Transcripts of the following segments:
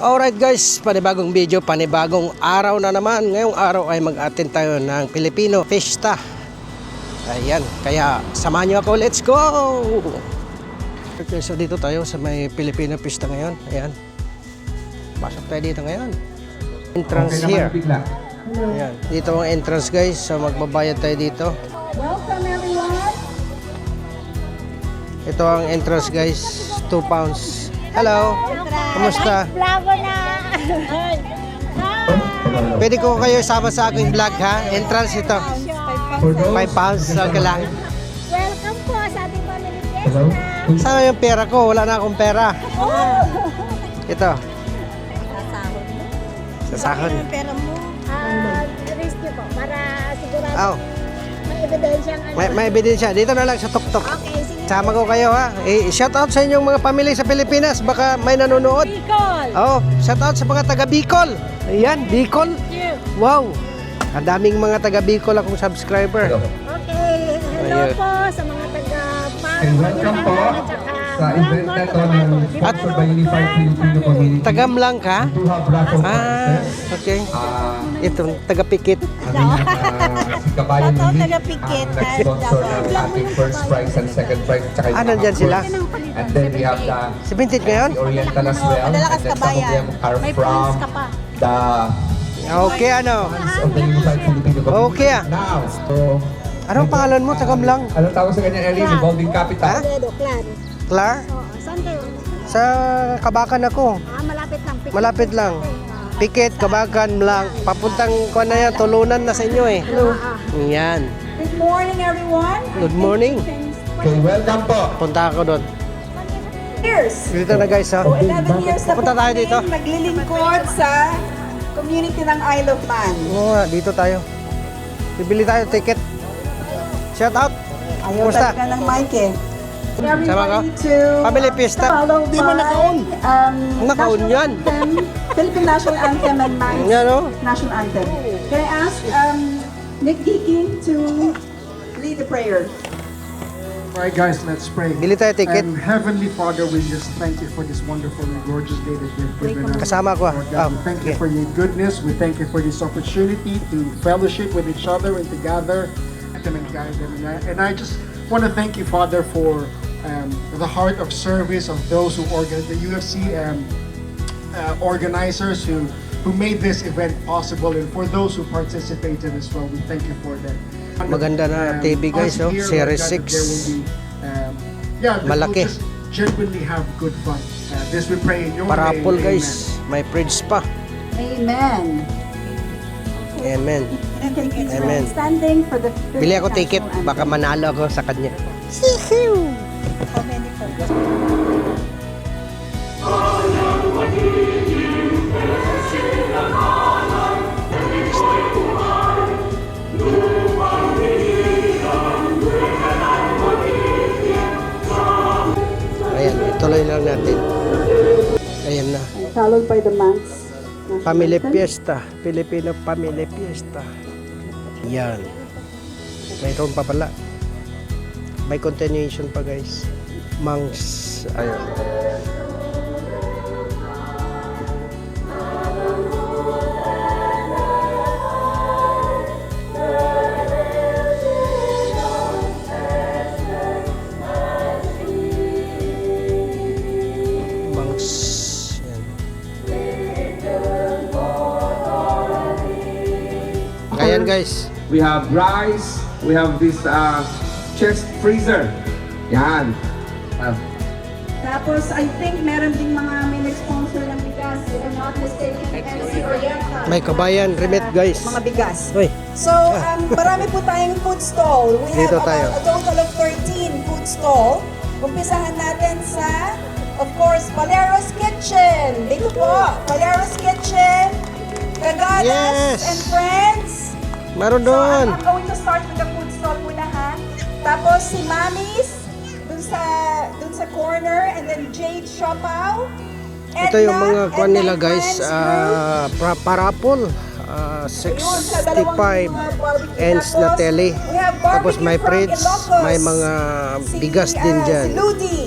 Alright guys, panibagong video, panibagong araw na naman. Ngayong araw ay mag-attend tayo ng Filipino Fiesta. Ayan, kaya samahan nyo ako, let's go! Okay, so dito tayo sa may Filipino Fiesta ngayon. Ayan, pasok tayo dito ngayon. Entrance here. Ayan, dito ang entrance guys, so magbabayad tayo dito. Welcome everyone. Ito ang entrance guys, 2 pounds. Hello, kamusta? Vlogger na. Pwede ko kayo sama sa aking vlog ha? Entrance ito. 5 pounds, okay lang. Welcome po sa ating family fiesta. Saan yung pera ko? Wala na akong pera. Ito. Sasahod mo. Sa sahod. Pera mo. Risk niyo po para sigurado Oh, may ebidensya ang may ebidensya. Dito na lang sa tuktok. Okay, sige. Sama ko kayo ha. Shout out sa inyong mga pamilya sa Pilipinas. Baka may nanonood. Bicol. Oh, shout out sa mga taga Bicol. Ayan, Bicol. Wow. Ang daming mga taga Bicol akong subscriber. Okay, hello Ayun. po sa mga taga And welcome po sa event na to ng sponsored by Unified Filipino Community. Tagam lang ka? We do have raffle Ah, prizes. okay. Itong taga Pikit. Si Kabayan Totoo, Lili taga-Pikit. ang nag-sponsor ng ating first prize and second prize. Tsaka yung Nandyan mga sila? fruits. And then we have the 17 ngayon? Oriental as well. And Padala ka then sa some of Kabayan. them are May from points ka pa. the Okay, ano? fans of the Unified Filipino Community. Okay, ah. Now, so, Anong pangalan mo? Tagam lang. anong tawag sa kanya, Ellie? Revolving Capital. Dedo, Clan. Clar? Oo, saan kayo? Sa Kabakan ako. Malapit lang. Pikit. Malapit lang. Pikit, Kabakan lang. Papuntang ko na yan, tulunan na sa inyo eh. Yan. Good morning everyone. Good morning. Okay, welcome po. Punta ako doon. Years. Dito na guys ha. So 11 years na Punta po tayo kami dito. naglilingkod sa community ng Isle of Man. Oo nga, dito tayo. Bibili tayo ticket. Shout out. Ayaw Kumusta? talaga ng mic eh. Sama ka? Everybody to Family Fiesta. follow Di mo nakaon. Nakaon national yan. anthem, Philippine National Anthem and Man's Yan o. National Anthem. Can I ask Nick Deakin to lead the prayer? All right, guys, let's pray. Bili tayo ticket. And Heavenly Father, we just thank you for this wonderful and gorgeous day that you've given us. Kasama ko Lord God, we thank you for your goodness. We thank you for this opportunity to fellowship with each other and to gather and guide them. And I just want to thank you, Father, for the heart of service of those who organize the UFC organizers who made this event possible, and for those who participated as well. We thank you for that. Maganda na TV guys, us oh. here, Series Lord God, that there will 6. be, that Malaki. we'll just genuinely have good fun. This we pray in your Parapol name. guys. May fridge pa. Amen. Amen. And thank you Amen. for standing for the Bili ako Philippine ticket. National Baka Anthem. manalo ako sa kanya. How many for this? Ayan, ituloy lang natin. Ayan na. Followed by the man's national Family anthem. Fiesta. Filipino Family Fiesta. Yan. Mayroon pa pala. May continuation pa guys. Mangs. Ayun. Mangs. Yan. Ayan guys. We have rice. We have this chest freezer. Yan. Tapos, I think meron ding mga may nag-sponsor ng bigas. If I'm not mistaken, MC Oriental. May kabayan remit guys. Mga bigas. Uy. So, marami po tayong food stall. We have Dito tayo. about a total of 13 food stall. Umpisahan natin sa, of course, Valero's Kitchen. Dito po, Valero's Kitchen. Kagadas Yes! and friends. Meron So, doon. I'm going to start with the food stall muna ha. Tapos si Mamis, dun sa corner, and then Jade Shopaw. Ito yung mga kwan nila guys. Parapol. 65 ends na tele. Tapos may fridge, may mga bigas din dyan. Si Ludi.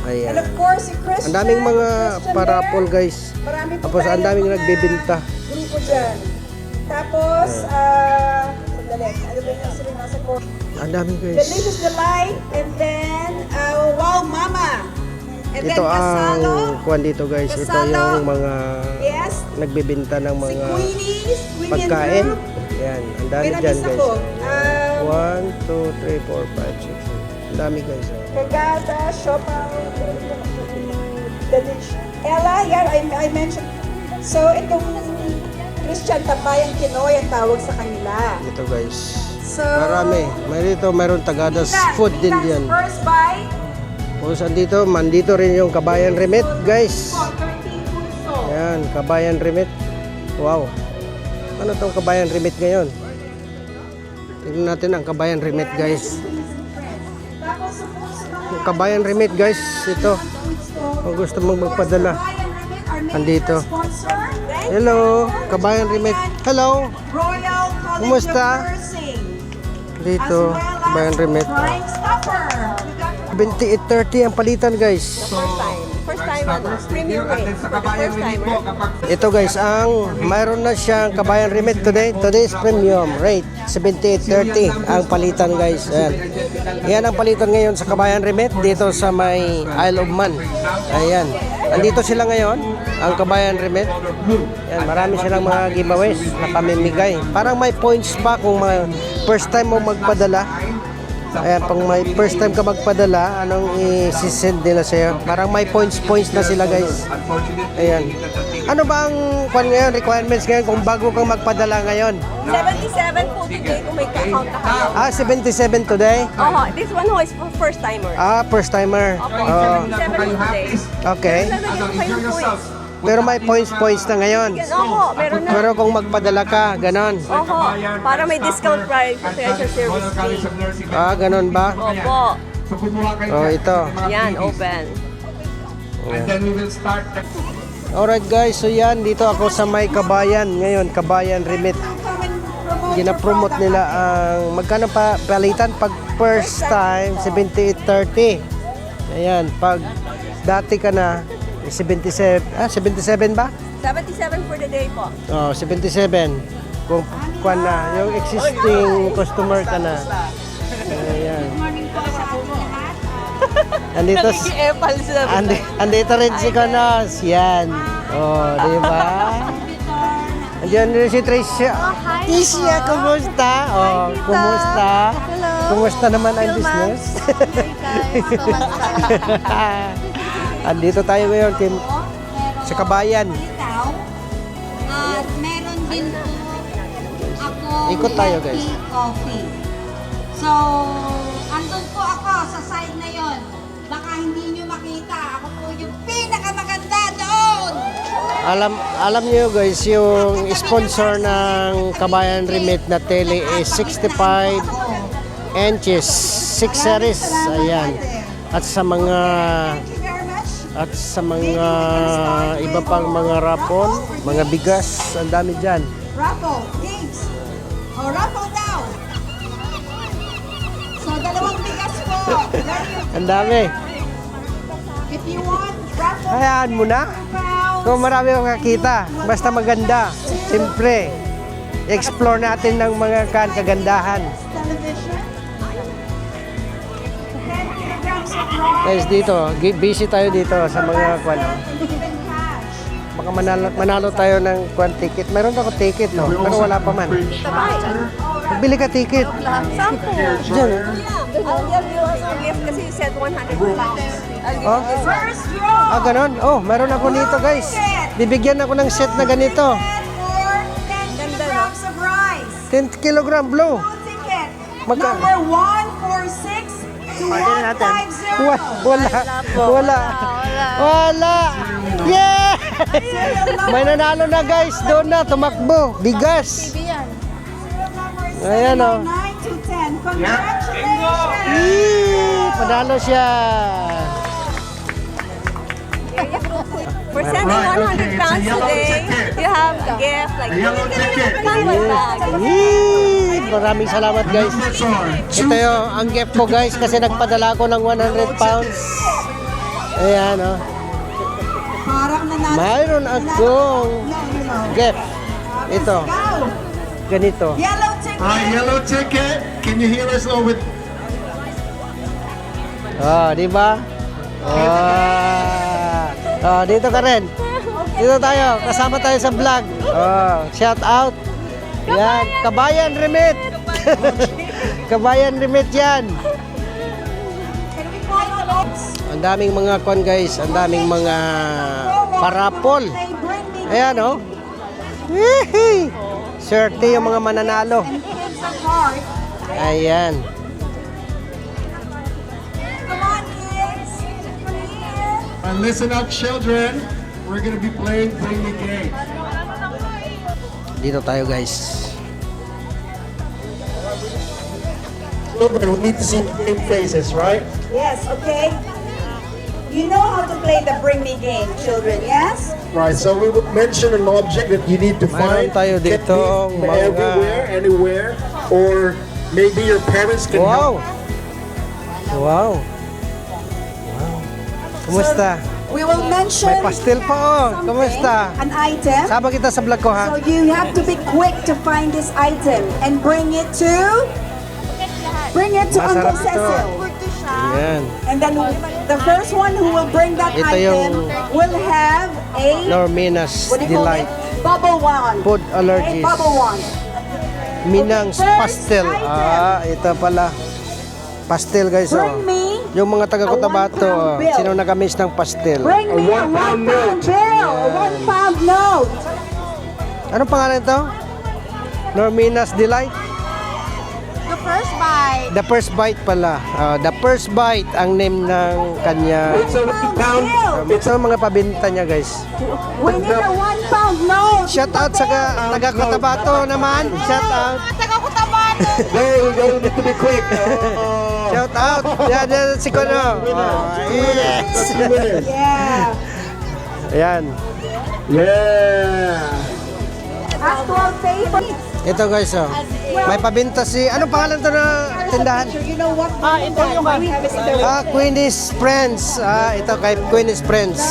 Ayan. And of course, si Christian. Ang daming mga Christian parapol there. guys. Marami po Tapos ang tayong daming mga nagbebenta. grupo dyan. Tapos, sandali. Ano ba yung sila nasa ko? Ang daming guys. Delicious Delight. And then, Wow Mama. And Ito then, Casalo. ang kuwan dito guys. Ito Casalo. yung mga Yes. nagbebenta ng Si mga Queenies. Queenie and pagkain. Group. Yan, ang dami May dyan nabis guys. ako. 1, 2, 3, 4, 5, 6, 7. Ang dami guys. Kagada, Siopaw, Delicious. Ella, yan, I mentioned. So, itong Christian Tabayang Kinoy ang tawag sa kanila. Ito guys. So, Marami. Mayroon Tagadas food din diyan. First bite. Kung saan dito, mandito rin yung Kabayan Remit guys. 13 food stall. Yan, Kabayan Remit. Wow. Ano tong Kabayan Remit ngayon? Tingnan natin ang Kabayan Remit guys. Tapos, sa mga Yung Kabayan Remit guys, ito. food stall. Kung gusto mong magpadala. Kabayan Remit, our main Andito. sponsor. Hello, Kabayan Remit. Hello. Royal College Kumusta? of Nursing. Dito, As well as Kabayan Remit. Crime Stopper. 28.30 ang palitan guys. First time, premium rate. For the first timer. Ito guys, mayroon na siyang Kabayan Remit today. Today is premium rate. 78.30 ang palitan guys. Ayan. Yan ang palitan ngayon sa Kabayan Remit dito sa may Isle of Man. Ayan. Andito sila ngayon, ang Kabayan Remit. Yan, marami silang mga giveaways na pamimigay. Parang may points pa kung first time mo magpadala. Ayan, pang may first time ka magpadala, anong i-send nila sa'yo? Parang may points na sila guys. Ayan. Ano ba ang requirements ngayon kung bago kang magpadala ngayon? 77 po today kung may account ka kayo. 77 today? This one ho is for first timer. First timer. Opo, 77 po today. Okay. Lalagyan ko kayo ng points. Pero may points na ngayon. Yan, oho, meron na. Pero kung magpadala ka, ganon. Oho, para may discount price sa special service fee. Ganon ba? Opo. Ito. Yan, open. And then we will start the Alright guys, so yan, dito ako sa may Kabayan. Ngayon, Kabayan Remit. Ginapromote nila ang magkano pa palitan pag first time 78.30. Ayan, pag dati ka na 77 ba? 77 for the day po. 77. Kung kuan na, yung existing customer ka na. Ayan. Andito andito rin si Konos. Yan. Di ba? Andiyan rin si Tricia. Tricia, kumusta? Kumusta? Kumusta naman ang business? Andito tayo ngayon sa Kabayan. At meron din po ako Ikot tayo, guys. coffee. So, andun po ako sa side na yon. Baka hindi nyo makita. Ako po yung pinakamaganda doon. Alam niyo guys, yung sponsor ng Kabayan Remit na tele is 65 inches, 6 series. Ayan. At sa mga iba pang mga rapon, mga bigas, ang dami dyan. Raffle, games. Raffle daw. So, dalawang bigas po. Ang dami. If you want, raffle Hayaan mo na. pounds. Kung marami kang kakita, basta maganda. Siyempre, explore natin ng mga kagandahan. Television. 10 kilograms of rice. Guys, dito, busy tayo dito sa mga kwan. Even cash. Baka manalo tayo ng kwan ticket. Meron ako ticket, no? Pero wala pa man. Bili ka ticket. Sampo. Diyan. I'll give you also a gift kasi you said 100 pounds. I'll give Oh? you this one. First draw. Ganon. Meron ako nito, guys. Bibigyan ako ng set na ganito. For 10 kilograms of rice. 10 kilogram blue. No ticket. Magka- Number 146 to 150. Wala. Yeah! May nanalo na, guys. Doon na, tumakbo. Bigas. Ayan, oh. 9 to 10. Congratulations. Yee! Panalo siya. For sending 100 pounds today, you have a gift like Conway bag. Yee! Maraming salamat, guys. Ito yung ang gift ko, guys, kasi nagpadala ako ng 100 pounds. Ayan, oh. Parang nanalo. Mayroon akong gift. Ito. Go! Ganito. Yellow ticket. Yellow ticket. Can you hear us now with Oh, di ba? Oh, dito ka rin. Dito tayo. Kasama tayo sa vlog. Oh, shout out. Yan, Kabayan Remit. Kabayan Remit yan. Can we follow up? Ang daming mga kon guys, ang daming mga parapol. They bring me Ayan oh. Hihi. Swerte yung mga mananalo. and kids at heart. Ayan. Come on, kids. Come here. listen up, children. We're gonna be playing Bring Me Game. Dito tayo guys. Children, we need to see game faces, right? Yes, okay. You know how to play the Bring Me game, children, yes? Right. So we would mention an object that you need to Mayroon find. tayo Can dito, be mga- everywhere, anywhere, or maybe your parents can Wow. help. Wow. Wow. Kumusta? We will mention May pastel pa oh. something, Kumusta? an item. Sama kita sa vlog ko ha. So you have to be quick to find this item and bring it to Masarap Uncle ito. Cecil. Ayan. And then the first one who will bring that Ito item yung will have a Normina's what do you call Delight. it? Bubble wand. Food Okay, allergies. bubble wand. Minang's Okay, first pastel. item. Ito pala. Pastel guys oh. Bring me Yung mga taga Cotabato, a 1 pound bill. sino nag-miss ng pastel? Bring me a 1 1 pound pound bill, a 1 pound note. Anong pangalan ito? Normina's Delight? The first bite. The First Bite pala. The First Bite ang name ng kanya. It's a 1 pound. Ito ang mga pabinta niya guys. We need a 1 pound note. Shout out sa taga Cotabato naman. Shout out. Taga Cotabato. There we go. We need to be quick. Shout out. Yan si Kono. Yes. Yeah. Ayan. Yeah. Actual paper. Ito guys oh. May pabinta si, anong pangalan to na tindahan? You know what? Ito yung Queenie's Friends. Ito kay Queenie's Friends.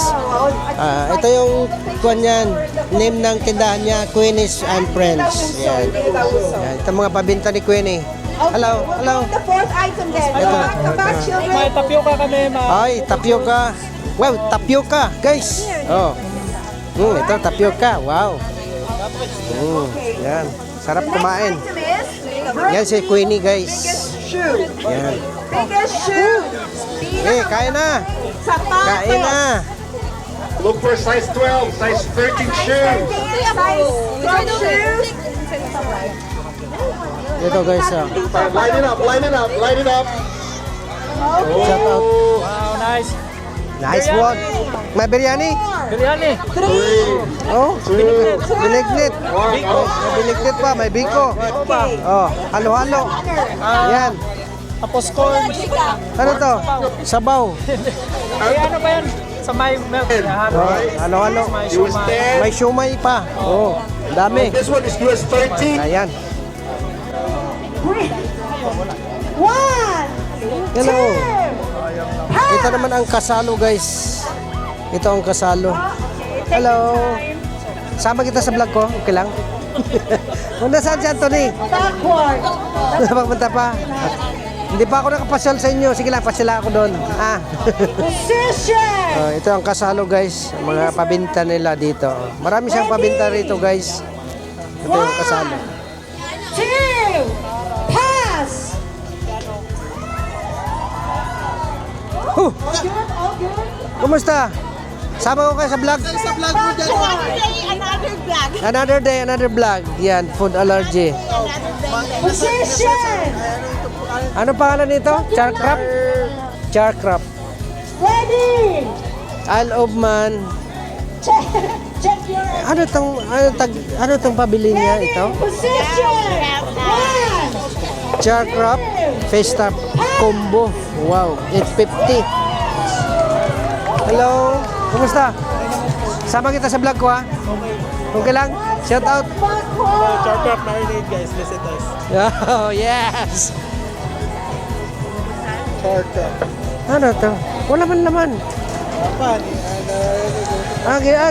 Ito yung kuwan yan. Name ng tindahan niya, Queenie's and Friends. Yan. Yan. Ito mga pabinta ni Queenie. Hello, hello. The fourth item then. Ito. Come back, children. May tapioca kami, ma'am. Ay, tapioca. Wow, tapioca, guys. Oh. Ito tapioca. Wow. Yan. Sarap kumain. Item is Yan si Queenie, guys. shoe. Yan. Biggest shoe. Kain na. Sapatos. Kain na. Look for size 12, size 13 shoe. Size 12 shoes. Ito guys, oh. Line it up, line it up, line it up. Shout out. Wow, nice. Nice one. May biryani? Biryani. Oh, binignit. Oh, may binignit pa, may biko. Okay. Oh, halo-halo. Yan. Tapos corn. Ano to? Sabaw. Ay, ano ba yan? Sa may milk. Oh, halo-halo. May US shumai. 10. May shumay pa. Oh, dami. This one is US 13. Ayan. One. Hello. Ito naman ang kasalo, guys. Ito ang kasalo. Hello. Sama kita sa vlog ko. Okay lang. Kung nasaan si Anthony? Backward. Napapunta pa. Hindi pa ako nakapasyal sa inyo. Sige lang, pasyala ako doon. Position. Ito ang kasalo guys, mga pabinta nila dito. Marami siyang pabinta rito guys. Ito yung kasalo. 2. Pass. Huh! Kumusta? Sama ko kayo sa vlog? Another day, Another day, another another vlog. vlog. Yan, food allergy. Position. Ano pangalan nito? Charcrap? Charcrap. Ready. Isle of Man. Check your Ano tong pabili niya ito? position. 1. Charcrap Festa Combo. Wow, 850. Hello. Kumusta? Sama kita sa vlog ko ha. Okay lang? Shout out. Chocolate marinade, guys. Visit us. Oh, yes. Ano to? Wala man naman.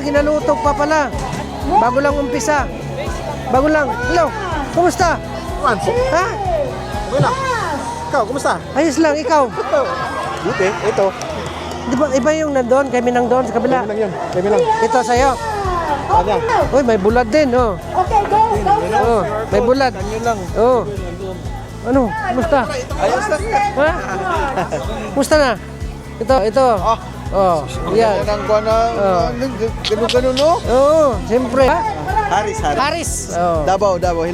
Ginalutok pa pala. Bago lang umpisa. Bago lang. Hello, kumusta? Ha? Ikaw, kumusta? Ayos lang, ikaw. Buti, ito. Di ba iba yung nandun? Kami nang doon sa kabila. Lang yun. Kami lang. Ito sa'yo. Kanya. Uy, may bulad din, oh. Okay, go, go, go. Oh, may bulad. Kanyo lang. Oh. Ano? Kumusta? Ayos lang. Ha? Kumusta na? Ito. Oh, yan. Ang kuha na, ganun-ganun, no? Oo, siyempre. Ha? Haris. Haris. Oh. Davao. Davao.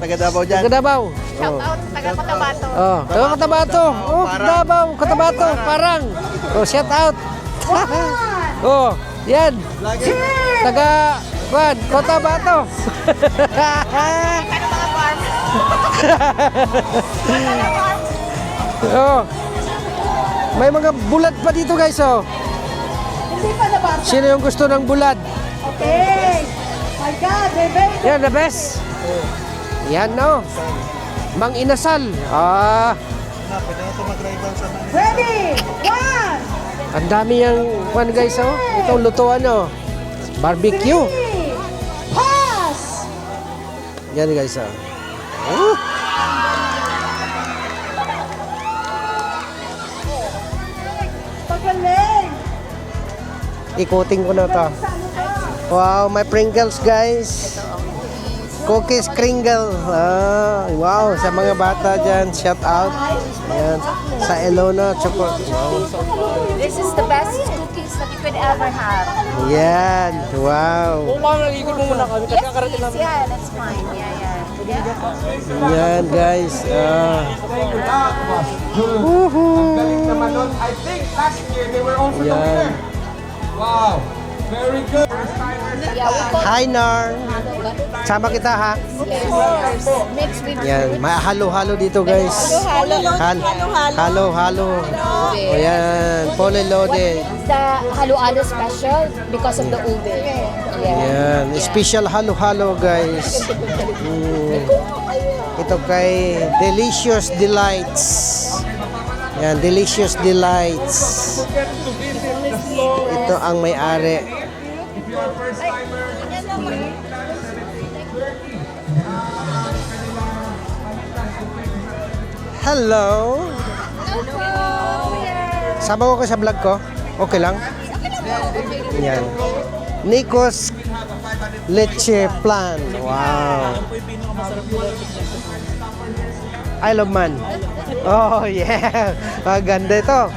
Taga Davao dyan. Taga Davao. Shout out sa taga Cotabato. Oh, taga Cotabato. Oh, Davao, Cotabato, parang. Oh, shout out. Oh, yan. Taga Cotabato. Ano mga farm? Oh. May mga bulad pa dito, guys, oh. Hindi pa nabasa. Sino yung gusto ng bulad? Okay. My God, baby. Yan, the best. Yan, no. Mang Inasal. Ah, Ready? One, ang dami yung one, guys, oh. Itong lutuan, oh. Barbecue. three, pass. Yan, guys, oh. Pagaling. Ikutin ko na to. Wow, may Pringles, guys. Cookies Kringle. Ah, wow, sa mga bata dyan, shout out. Yan. Sa Elona, chocolate. Wow. This is the best cookies that you could ever have. Yan, wow. Ikot mo muna kami. Yes, please. Yeah, that's fine. Yeah. Yan, guys. I think last year they were also the Yan. winner. Wow. Very good. Yeah, we call Hi, Nar. Sama kita, ha? yes. Mixed with Yan, may halo-halo dito, guys. Halo-halo. O yan, fully loaded. the halo-halo special because of the ube. Yeah. Yan, special halo-halo, guys. Ito kay Delicious Delights. Yan, Delicious Delights. Ito ang may-ari. Hello. Sama ko sa vlog ko. Okay lang? Yan. Nico's Leche Plan. Wow. I love man. Oh, yeah. Maganda ito.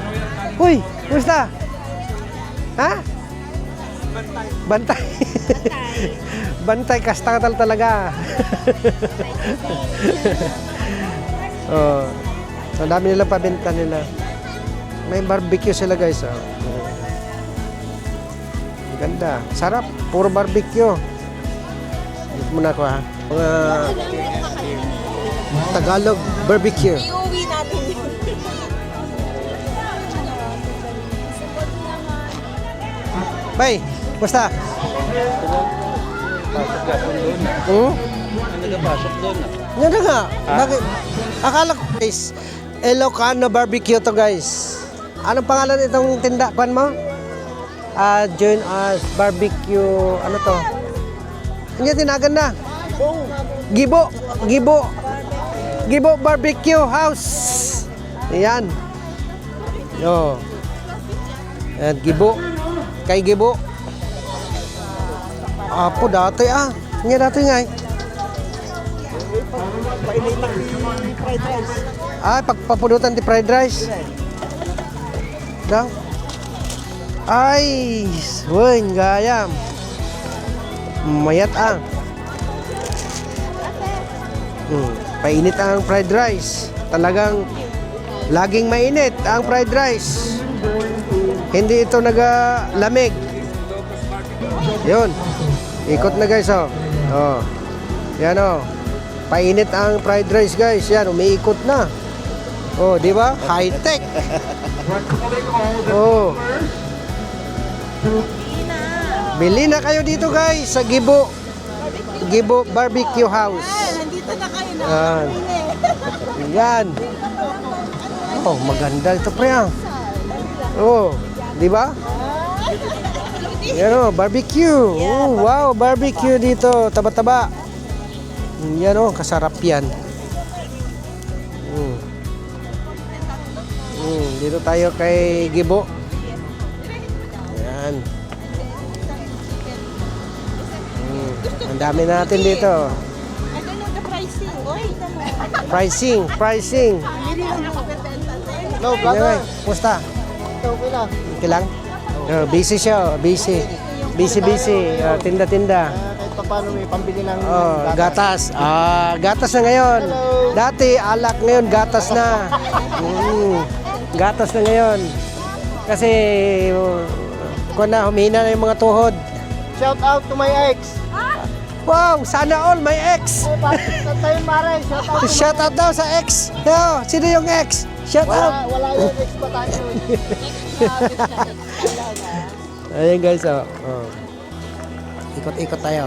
Uy, kumusta? Ha? Bantay. Bantay, kastatal talaga. Oh. Ang dami nilang pabenta nila. May barbecue sila, guys. Oh. Ang ganda. Sarap. Puro barbecue. Dito muna ako, ha. Mga Tagalog barbecue. Iuwi natin yun. Bay, basta. Nagapasok doon. Yan na nga. Bakit? Akala ko, guys, Ilocano barbecue to, guys. Anong pangalan itong tindakan mo? Join us barbecue. Ano to? Hindi, tinagan na. Gibo. Gibo Barbecue House. Yan. Oh. Yan, Gibo. Kay Gibo. Apo, dati Nga dati nga. Pagpapudutan di fried rice. Daw. Ay, weng gayam. Mayat painit ang fried rice. Talagang laging mainit ang fried rice. Hindi ito nagalamig. Yun. Ikot na, guys, oh. Oh. Yan, oh. Painit ang fried rice, guys. Yan, umiikot na. Oh, di ba? High-tech. Oh. Bili na kayo dito, guys, sa Gibo Barbecue House. Nandito na kayo na. Yan. Oh, maganda ito, pre. Oh, di ba? Yan o, barbecue. Yeah, Oh, wow, barbecue dito. Taba-taba. Yan o, kasarap yan. Dito tayo kay Gibo. Yan. Ang dami natin dito. I don't know the pricing. Oy, Pricing. No, Anyway, kumusta? Okay lang. Okay lang? Oh, busy siya, busy. Busy. Tinda-tinda. Kahit pa paano may pambili ng Oh, gatas. Gatas na ngayon. Dati alak, ngayon gatas na. Gatas na ngayon. Kasi kung na humina na yung mga tuhod. Shout out to my ex. Wow, sana all my ex. Saan tayo mare? Shout out. Shout out daw sa ex. Yo, sino yung ex? Shout out. Wala yung ex pa tayo. Ayun guys, oh. Ikot-ikot tayo.